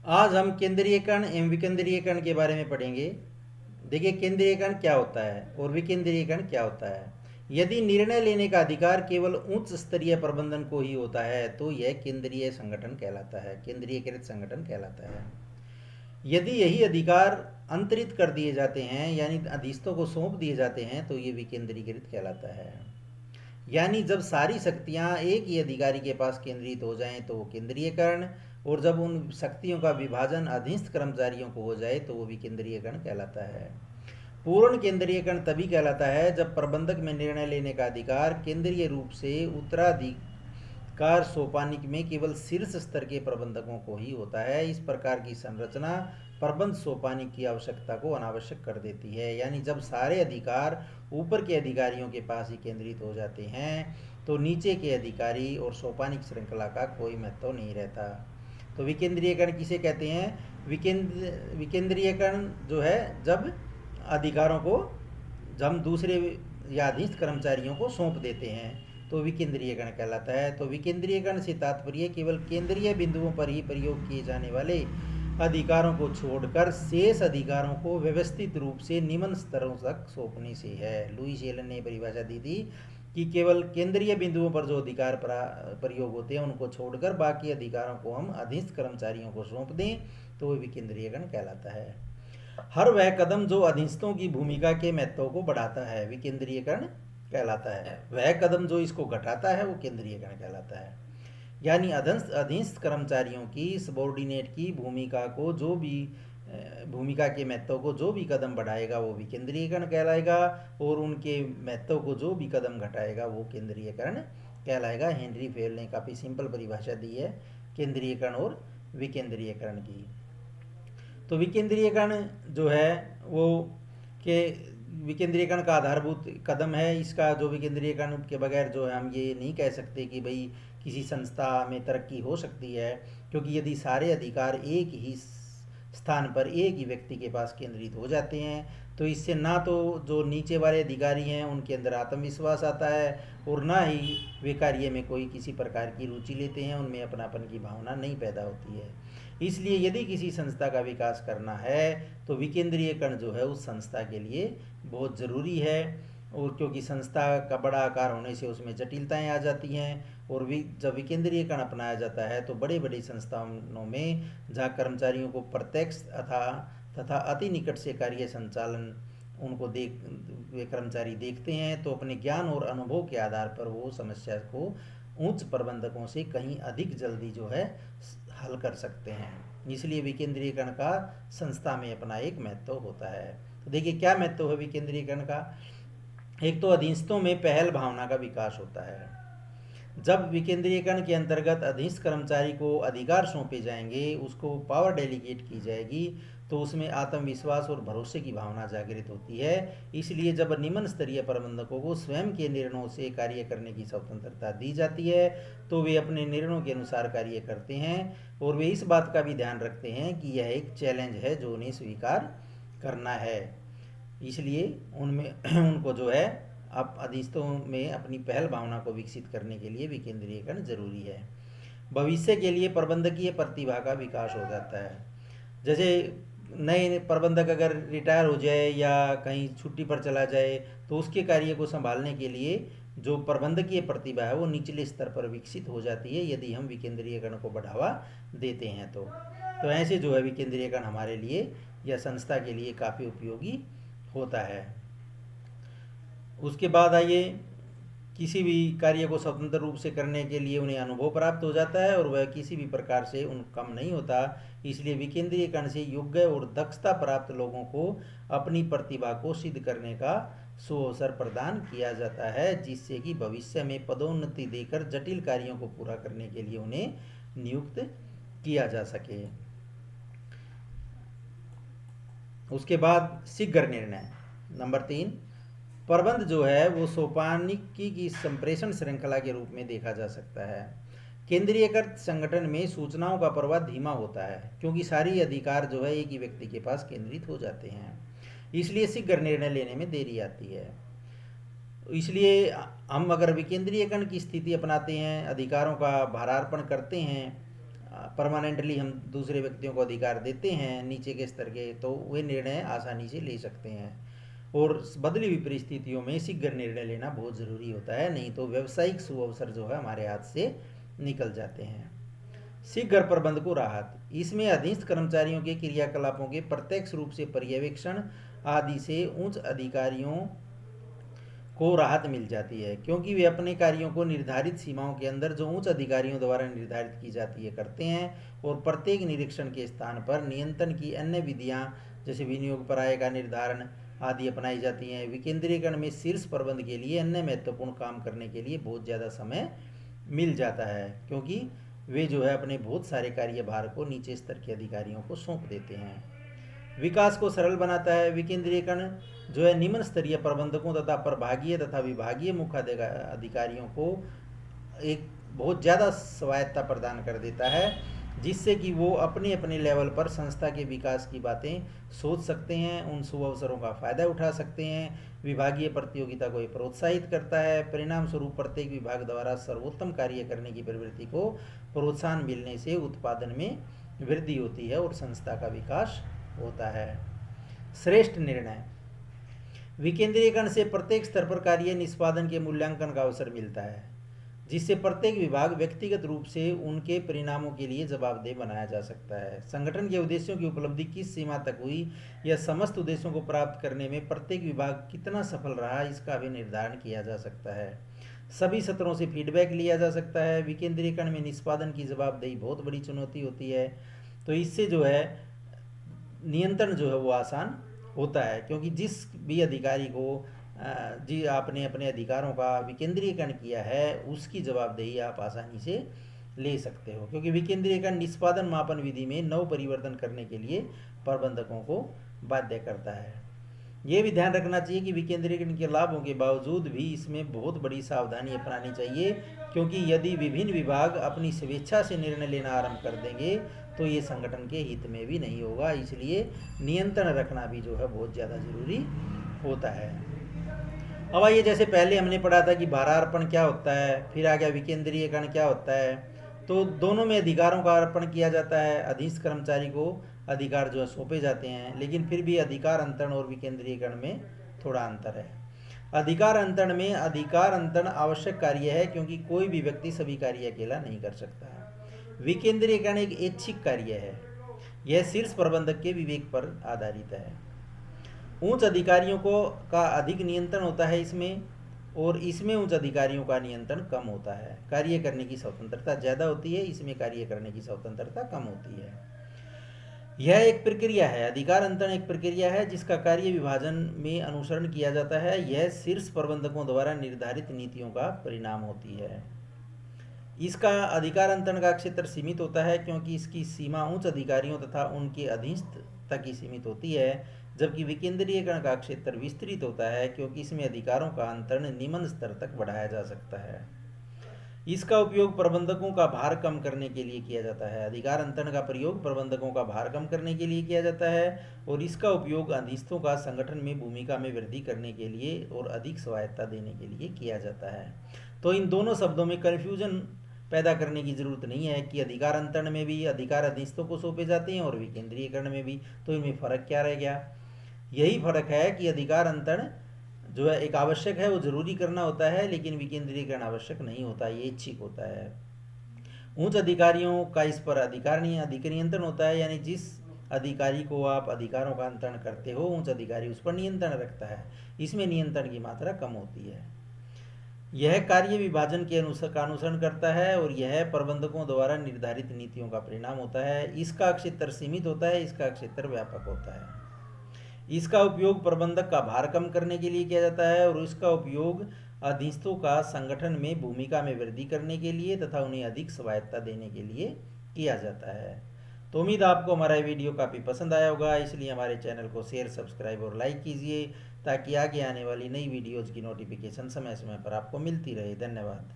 आज हम केंद्रीयकरण एवं विकेंद्रीयकरण के बारे में पढ़ेंगे। देखिए, केंद्रीयकरण क्या होता है और विकेंद्रीयकरण क्या होता है। यदि निर्णय लेने का अधिकार केवल उच्च स्तरीय प्रबंधन को ही होता है तो यह केंद्रीय संगठन कहलाता है, केंद्रीयकृत संगठन कहलाता है। यदि यही अधिकार अंतरित कर दिए जाते हैं यानी अधीनस्थों को सौंप दिए जाते हैं तो ये विकेंद्रीकृत कहलाता है। यानी जब सारी शक्तियां एक ही अधिकारी के पास केंद्रित हो जाएं तो वो केंद्रीयकरण, और जब उन शक्तियों का विभाजन अधीनस्थ कर्मचारियों को हो जाए तो वो विकेंद्रीयकरण कहलाता है। पूर्ण केंद्रीयकरण तभी कहलाता है जब प्रबंधक में निर्णय लेने का अधिकार केंद्रीय रूप से उत्तराधिकार सोपानिक में केवल शीर्ष स्तर के प्रबंधकों को ही होता है। इस प्रकार की संरचना प्रबंध सोपानिक की आवश्यकता को अनावश्यक कर देती है। यानी जब सारे अधिकार ऊपर के अधिकारियों के पास ही केंद्रित हो जाते हैं तो नीचे के अधिकारी और सोपानिक श्रृंखला का कोई महत्व नहीं रहता। तो विकेंद्रीयकरण किसे कहते हैं? विकेंद्रीयकरण जो है जब अधिकारों को जब हम दूसरे या अधीनस्थ कर्मचारियों को सौंप देते हैं तो विकेंद्रीयकरण कहलाता है। तो विकेंद्रीयकरण से तात्पर्य केवल केंद्रीय बिंदुओं पर ही प्रयोग किए जाने वाले अधिकारों को छोड़कर शेष अधिकारों को व्यवस्थित रूप से निम्न स्तरों तक सौंपने से है। लुईस एलन ने परिभाषा दी थी कि केवल केंद्रीय बिंदुओं पर जो अधिकार प्रयोग होते हैं उनको छोड़कर बाकी अधिकारों को हम अधीनस्थ कर्मचारियों को सौंप दें तो वो विकेंद्रीयकरण कहलाता है। हर वह कदम जो अधीनस्थों की भूमिका के महत्व को बढ़ाता है विकेंद्रीयकरण कहलाता है। वह कदम जो इसको घटाता है वो केंद्रीयकरण कहलाता है। यानी अधीनस्थ कर्मचारियों की सबॉर्डिनेट की भूमिका को जो भी भूमिका के महत्व को जो भी कदम बढ़ाएगा वो विकेंद्रीयकरण कहलाएगा, और उनके महत्व को जो भी कदम घटाएगा वो केंद्रीयकरण कहलाएगा। हेनरी फेल ने काफ़ी सिंपल परिभाषा दी है केंद्रीयकरण और विकेंद्रीयकरण की। तो विकेंद्रीयकरण जो है वो के विकेंद्रीयकरण का आधारभूत कदम है। इसका जो विकेंद्रीयकरण के बगैर जो है हम ये नहीं कह सकते कि भाई किसी संस्था में तरक्की हो सकती है, क्योंकि यदि सारे अधिकार एक ही स्थान पर एक ही व्यक्ति के पास केंद्रित हो जाते हैं तो इससे ना तो जो नीचे वाले अधिकारी हैं उनके अंदर आत्मविश्वास आता है और ना ही वे कार्य में कोई किसी प्रकार की रुचि लेते हैं, उनमें अपनापन की भावना नहीं पैदा होती है। इसलिए यदि किसी संस्था का विकास करना है तो विकेंद्रीयकरण जो है उस संस्था के लिए बहुत ज़रूरी है। और क्योंकि संस्था का बड़ा आकार होने से उसमें जटिलताएं आ जाती हैं, और जब विकेंद्रीयकरण अपनाया जाता है तो बड़ी बड़ी संस्थाओं में जहाँ कर्मचारियों को प्रत्यक्ष तथा अति निकट से कार्य संचालन उनको वे कर्मचारी देखते हैं तो अपने ज्ञान और अनुभव के आधार पर वो समस्या को उच्च प्रबंधकों से कहीं अधिक जल्दी जो है हल कर सकते हैं। इसलिए विकेंद्रीयकरण का संस्था में अपना एक महत्व होता है। तो देखिए क्या महत्व है विकेंद्रीयकरण का। एक तो अधीनस्थों में पहल भावना का विकास होता है। जब विकेंद्रीयकरण के अंतर्गत अधीनस्थ कर्मचारी को अधिकार सौंपे जाएंगे, उसको पावर डेलीगेट की जाएगी, तो उसमें आत्मविश्वास और भरोसे की भावना जागृत होती है। इसलिए जब निम्न स्तरीय प्रबंधकों को स्वयं के निर्णयों से कार्य करने की स्वतंत्रता दी जाती है तो वे अपने निर्णयों के अनुसार कार्य करते हैं, और वे इस बात का भी ध्यान रखते हैं कि यह एक चैलेंज है जो उन्हें स्वीकार करना है। इसलिए उनमें उनको जो है अब अधीनस्थों में अपनी पहल भावना को विकसित करने के लिए विकेंद्रीयकरण जरूरी है। भविष्य के लिए प्रबंधकीय प्रतिभा का विकास हो जाता है। जैसे नए प्रबंधक अगर रिटायर हो जाए या कहीं छुट्टी पर चला जाए तो उसके कार्य को संभालने के लिए जो प्रबंधकीय प्रतिभा है वो निचले स्तर पर विकसित हो जाती है यदि हम विकेंद्रीयकरण को बढ़ावा देते हैं तो ऐसे जो है विकेंद्रीयकरण हमारे लिए या संस्था के लिए काफ़ी उपयोगी होता है। उसके बाद आइए, किसी भी कार्य को स्वतंत्र रूप से करने के लिए उन्हें अनुभव प्राप्त हो जाता है और वह किसी भी प्रकार से उन कम नहीं होता। इसलिए विकेंद्रीयकरण से योग्य और दक्षता प्राप्त लोगों को अपनी प्रतिभा को सिद्ध करने का सुअवसर प्रदान किया जाता है, जिससे कि भविष्य में पदोन्नति देकर जटिल कार्यों को पूरा करने के लिए उन्हें नियुक्त किया जा सके। उसके बाद शीघ्र निर्णय नंबर 3। प्रबंध जो है वो सोपानिकी की संप्रेषण श्रृंखला के रूप में देखा जा सकता है। केंद्रीयकृत संगठन में सूचनाओं का प्रवाह धीमा होता है क्योंकि सारी अधिकार जो है एक ही व्यक्ति के पास केंद्रित हो जाते हैं, इसलिए शीघ्र निर्णय लेने में देरी आती है। इसलिए हम अगर विकेंद्रीयकरण की स्थिति अपनाते हैं, अधिकारों का भारार्पण करते हैं परमानेंटली हम दूसरे व्यक्तियों को अधिकार देते हैं नीचे के स्तर के, तो वे निर्णय आसानी से ले सकते हैं। और बदली हुई परिस्थितियों में शीघ्र निर्णय लेना बहुत ज़रूरी होता है, नहीं तो व्यावसायिक सुअवसर जो है हमारे हाथ से निकल जाते हैं। शीघ्र प्रबंध को राहत, इसमें अधीनस्थ कर्मचारियों के क्रियाकलापों के प्रत्यक्ष रूप से पर्यवेक्षण आदि से उच्च अधिकारियों को राहत मिल जाती है, क्योंकि वे अपने कार्यों को निर्धारित सीमाओं के अंदर जो उच्च अधिकारियों द्वारा निर्धारित की जाती है करते हैं, और प्रत्येक निरीक्षण के स्थान पर नियंत्रण की अन्य विधियां जैसे विनियोग प्राय का निर्धारण आदि अपनाई जाती हैं। विकेंद्रीकरण में शीर्ष प्रबंध के लिए अन्य महत्वपूर्ण काम करने के लिए बहुत ज़्यादा समय मिल जाता है, क्योंकि वे जो है अपने बहुत सारे कार्यभार को नीचे स्तर के अधिकारियों को सौंप देते हैं। विकास को सरल बनाता है, विकेंद्रीकरण जो है निम्न स्तरीय प्रबंधकों तथा प्रभागीय तथा विभागीय मुख्य अधिकारियों को एक बहुत ज़्यादा स्वायत्ता प्रदान कर देता है, जिससे कि वो अपने अपने लेवल पर संस्था के विकास की बातें सोच सकते हैं, उन शुभ अवसरों का फ़ायदा उठा सकते हैं। विभागीय प्रतियोगिता को प्रोत्साहित करता है, परिणाम स्वरूप प्रत्येक विभाग द्वारा सर्वोत्तम कार्य करने की प्रवृत्ति को प्रोत्साहन मिलने से उत्पादन में वृद्धि होती है और संस्था का विकास होता है। श्रेष्ठ निर्णय, विकेंद्रीकरण से प्रत्येक स्तर पर कार्य निष्पादन के मूल्यांकन का अवसर मिलता है, जिससे प्रत्येक विभाग व्यक्तिगत रूप से उनके परिणामों के लिए जवाबदेह बनाया जा सकता है। संगठन के उद्देश्यों की उपलब्धि किस सीमा तक हुई या समस्त उद्देश्यों को प्राप्त करने में प्रत्येक विभाग कितना सफल रहा, इसका भी निर्धारण किया जा सकता है। सभी सत्रों से फीडबैक लिया जा सकता है। विकेंद्रीकरण में निष्पादन की जवाबदेही बहुत बड़ी चुनौती होती है, तो इससे जो है नियंत्रण जो है वो आसान होता है, क्योंकि जिस भी अधिकारी को जी आपने अपने अधिकारों का विकेंद्रीकरण किया है उसकी जवाबदेही आप आसानी से ले सकते हो, क्योंकि विकेंद्रीकरण निष्पादन मापन विधि में नव परिवर्तन करने के लिए प्रबंधकों को बाध्य करता है। ये भी ध्यान रखना चाहिए कि विकेंद्रीकरण के लाभों के बावजूद भी इसमें बहुत बड़ी सावधानी अपनानी चाहिए, क्योंकि यदि विभिन्न विभाग अपनी स्वेच्छा से निर्णय लेना आरंभ कर देंगे तो ये संगठन के हित में भी नहीं होगा। इसलिए नियंत्रण रखना भी जो है बहुत ज़्यादा जरूरी होता है। अब आइए, जैसे पहले हमने पढ़ा था कि भारार्पण क्या होता है, फिर आ गया विकेंद्रीयकरण क्या होता है। तो दोनों में अधिकारों का अर्पण किया जाता है, अधीनस्थ कर्मचारी को अधिकार जो है सौंपे जाते हैं, लेकिन फिर भी अधिकार अंतरण और विकेंद्रीयकरण में थोड़ा अंतर है। अधिकार अंतरण आवश्यक कार्य है, क्योंकि कोई भी व्यक्ति सभी कार्य अकेला नहीं कर सकता। विकेंद्रीयकरण एक ऐच्छिक कार्य है, यह शीर्ष प्रबंधक के विवेक पर आधारित है। उच्च अधिकारियों का अधिक नियंत्रण होता है इसमें, और इसमें उच्च अधिकारियों का नियंत्रण कम होता है। कार्य करने की स्वतंत्रता ज़्यादा होती है, इसमें कार्य करने की स्वतंत्रता कम होती है। यह एक प्रक्रिया है, अधिकार अंतरण एक प्रक्रिया है जिसका कार्य विभाजन में अनुसरण किया जाता है। यह शीर्ष प्रबंधकों द्वारा निर्धारित नीतियों का परिणाम होती है। इसका अधिकार अंतरण का क्षेत्र सीमित होता है, क्योंकि इसकी सीमा उच्च अधिकारियों तथा उनके अधीनस्थ तक ही सीमित होती है, जबकि विकेंद्रीयकरण का क्षेत्र विस्तृत होता है, क्योंकि इसमें अधिकारों का अंतरण निम्न स्तर तक बढ़ाया जा सकता है। इसका उपयोग प्रबंधकों का भार कम करने के लिए किया जाता है। अधिकार अंतरण का प्रयोग प्रबंधकों का भार कम करने के लिए किया जाता है, और इसका उपयोग अधीनस्थों का संगठन में भूमिका में वृद्धि करने के लिए और अधिक स्वायत्ता देने के लिए किया जाता है। तो इन दोनों शब्दों में कन्फ्यूजन पैदा करने की जरूरत नहीं है कि अधिकार अंतरण में भी अधिकार अधीनस्थों को सौंपे जाते हैं और विकेंद्रीयकरण में भी, तो इनमें फ़र्क क्या रह गया? यही फर्क है कि अधिकार अंतरण जो है एक आवश्यक है, वो जरूरी करना होता है, लेकिन विकेंद्रीकरण आवश्यक नहीं होता, ये ऐच्छिक होता है। उच्च अधिकारियों का इस पर अधिकार नियंत्रण होता है, यानी जिस अधिकारी को आप अधिकारों का अंतरण करते हो उच्च अधिकारी उस पर नियंत्रण रखता है। इसमें नियंत्रण की मात्रा कम होती है। यह कार्य विभाजन के अनुसरण करता है, और यह प्रबंधकों द्वारा निर्धारित नीतियों का परिणाम होता है। इसका क्षेत्र सीमित होता है, इसका क्षेत्र व्यापक होता है। इसका उपयोग प्रबंधक का भार कम करने के लिए किया जाता है, और इसका उपयोग अधीनस्थों का संगठन में भूमिका में वृद्धि करने के लिए तथा उन्हें अधिक स्वायत्ता देने के लिए किया जाता है। तो उम्मीद आपको हमारा वीडियो काफ़ी पसंद आया होगा, इसलिए हमारे चैनल को शेयर, सब्सक्राइब और लाइक कीजिए, ताकि आगे आने वाली नई वीडियोज़ की नोटिफिकेशन समय समय पर आपको मिलती रहे। धन्यवाद।